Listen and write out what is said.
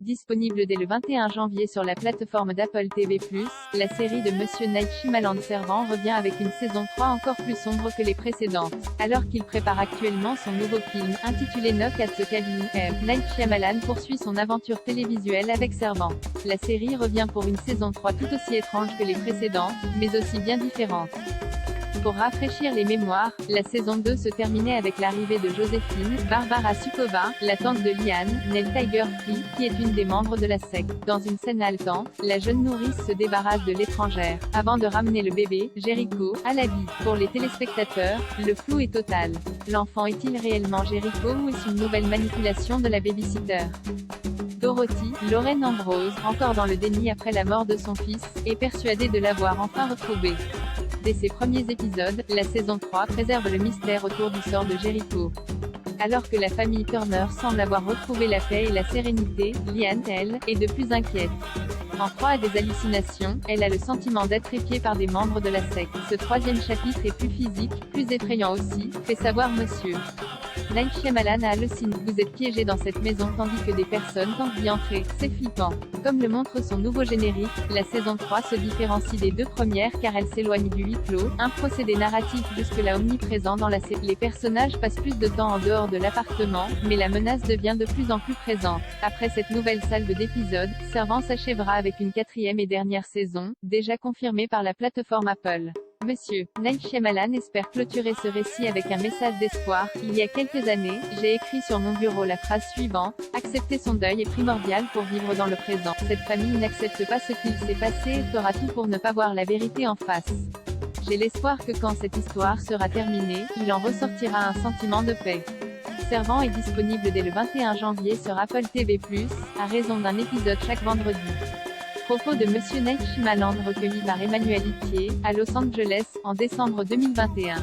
Disponible dès le 21 janvier sur la plateforme d'Apple TV+, la série de Monsieur Night Shyamalan Servant revient avec une saison 3 encore plus sombre que les précédentes. Alors qu'il prépare actuellement son nouveau film, intitulé Knock at the Cabin, Night Shyamalan poursuit son aventure télévisuelle avec Servant. La série revient pour une saison 3 tout aussi étrange que les précédentes, mais aussi bien différente. Pour rafraîchir les mémoires, la saison 2 se terminait avec l'arrivée de Joséphine, Barbara Suková, la tante de Liane, Nell Tiger-Free, qui est une des membres de la secte. Dans une scène haletante, la jeune nourrice se débarrasse de l'étrangère, avant de ramener le bébé, Jericho, à la vie. Pour les téléspectateurs, le flou est total. L'enfant est-il réellement Jericho ou est-ce une nouvelle manipulation de la babysitter? Dorothy, Lorraine Ambrose, encore dans le déni après la mort de son fils, est persuadée de l'avoir enfin retrouvé. Dès ses premiers épisodes, la saison 3 préserve le mystère autour du sort de Jericho. Alors que la famille Turner semble avoir retrouvé la paix et la sérénité, Liane, elle, est de plus inquiète. En proie à des hallucinations, elle a le sentiment d'être épiée par des membres de la secte. Ce troisième chapitre est plus physique, plus effrayant aussi, fait savoir Monsieur Night Shyamalan a halluciné. Vous êtes piégé dans cette maison tandis que des personnes tentent d'y entrer. C'est flippant. Comme le montre son nouveau générique, la saison 3 se différencie des deux premières car elle s'éloigne du huis clos, un procédé narratif jusque-là omniprésent dans la série. Les personnages passent plus de temps en dehors de l'appartement, mais la menace devient de plus en plus présente. Après cette nouvelle salve d'épisodes, Servant s'achèvera avec une quatrième et dernière saison, déjà confirmée par la plateforme Apple. Monsieur Night Shyamalan espère clôturer ce récit avec un message d'espoir. Il y a quelques années, j'ai écrit sur mon bureau la phrase suivante: accepter son deuil est primordial pour vivre dans le présent. Cette famille n'accepte pas ce qu'il s'est passé et fera tout pour ne pas voir la vérité en face. J'ai l'espoir que quand cette histoire sera terminée, il en ressortira un sentiment de paix. Servant est disponible dès le 21 janvier sur Apple TV+, à raison d'un épisode chaque vendredi. Propos de Monsieur Night Shyamalan recueillis par Emmanuel Itier, à Los Angeles, en décembre 2021.